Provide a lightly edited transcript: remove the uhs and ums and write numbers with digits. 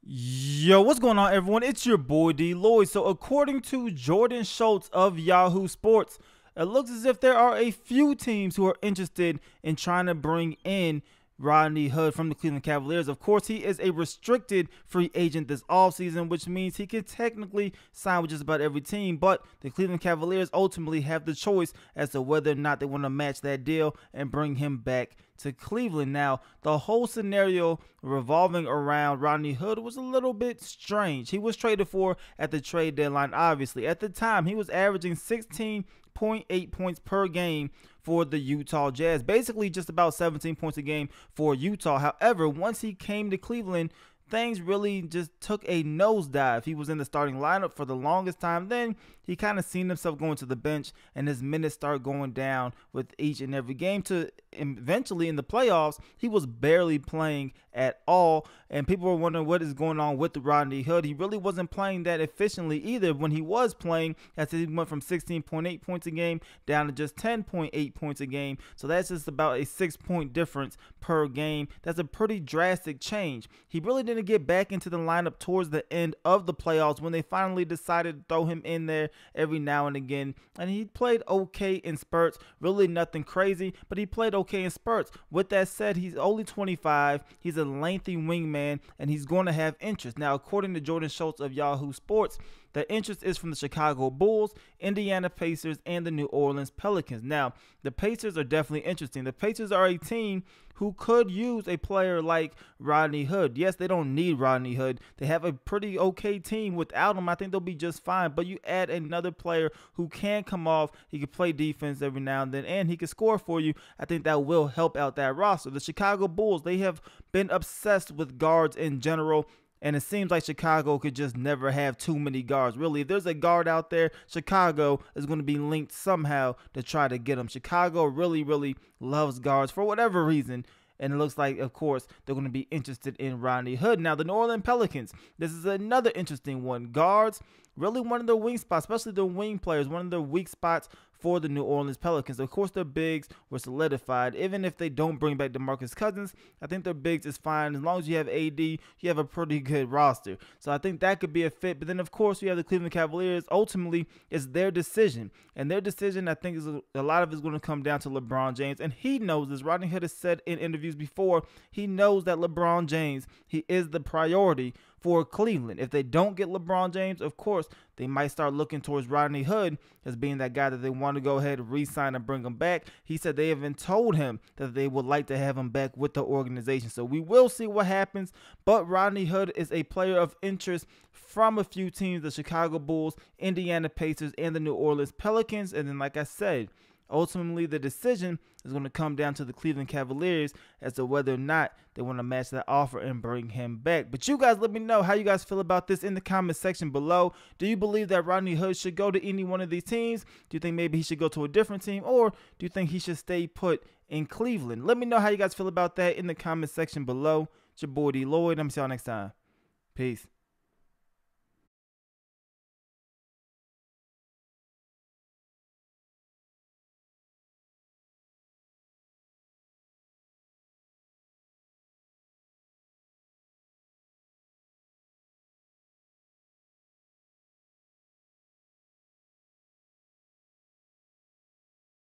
Yo, what's going on, everyone? It's your boy DLloyd. So according to Jordan Schultz of Yahoo Sports, it looks as if there are a few teams who are interested in trying to bring in Rodney Hood from the Cleveland Cavaliers. Of course, he is a restricted free agent this offseason, which means he can technically sign with just about every team, but the Cleveland Cavaliers ultimately have the choice as to whether or not they want to match that deal and bring him back to Cleveland. Now, the whole scenario revolving around Rodney Hood was a little bit strange. He was traded for at the trade deadline, obviously. At the time, he was averaging 16.8 points per game for the Utah Jazz, basically just about 17 points a game for Utah. However, once he came to Cleveland, things really just took a nosedive. He was in the starting lineup for the longest time. Then he kind of seen himself going to the bench, and his minutes start going down with each and every game to eventually in the playoffs, he was barely playing at all. And people were wondering what is going on with Rodney Hood. He really wasn't playing that efficiently either when he was playing, as he went from 16.8 points a game down to just 10.8 points a game. So that's just about a 6-point difference per game. That's a pretty drastic change. He really didn't get back into the lineup towards the end of the playoffs when they finally decided to throw him in there every now and again. And he played okay in spurts, really nothing crazy, but he played okay in spurts. With that said, he's only 25. He's a lengthy wingman, and he's going to have interest. Now, according to Jordan Schultz of Yahoo Sports, the interest is from the Chicago Bulls, Indiana Pacers, and the New Orleans Pelicans. Now, the Pacers are definitely interesting. The Pacers are a team who could use a player like Rodney Hood. Yes, they don't need Rodney Hood. They have a pretty okay team without him. I think they'll be just fine. But you add another player who can come off, he can play defense every now and then, and he can score for you. I think that will help out that roster. The Chicago Bulls, they have been obsessed with guards in general. And it seems like Chicago could just never have too many guards. Really, if there's a guard out there, Chicago is going to be linked somehow to try to get him. Chicago really, really loves guards for whatever reason. And it looks like, of course, they're going to be interested in Rodney Hood. Now, the New Orleans Pelicans, this is another interesting one. Guards, really one of their wing spots, especially the wing players, one of their weak spots for the New Orleans Pelicans. Of course, their bigs were solidified. Even if they don't bring back DeMarcus Cousins, I think their bigs is fine. As long as you have AD, you have a pretty good roster. So I think that could be a fit. But then, of course, you have the Cleveland Cavaliers. Ultimately, it's their decision. And their decision, I think, is a lot of it is going to come down to LeBron James. And he knows this. Rodney Hood has said in interviews before, he knows that LeBron James, he is the priority for Cleveland. If they don't get LeBron James, of course, they might start looking towards Rodney Hood as being that guy that they want to go ahead and re-sign and bring him back. He said they even told him that they would like to have him back with the organization. So we will see what happens. But Rodney Hood is a player of interest from a few teams, the Chicago Bulls, Indiana Pacers, and the New Orleans Pelicans. And then, like I said, ultimately, the decision is going to come down to the Cleveland Cavaliers as to whether or not they want to match that offer and bring him back. But you guys let me know how you guys feel about this in the comment section below. Do you believe that Rodney Hood should go to any one of these teams? Do you think maybe he should go to a different team? Or do you think he should stay put in Cleveland? Let me know how you guys feel about that in the comment section below. It's your boy DLloyd. I'm see y'all next time. Peace.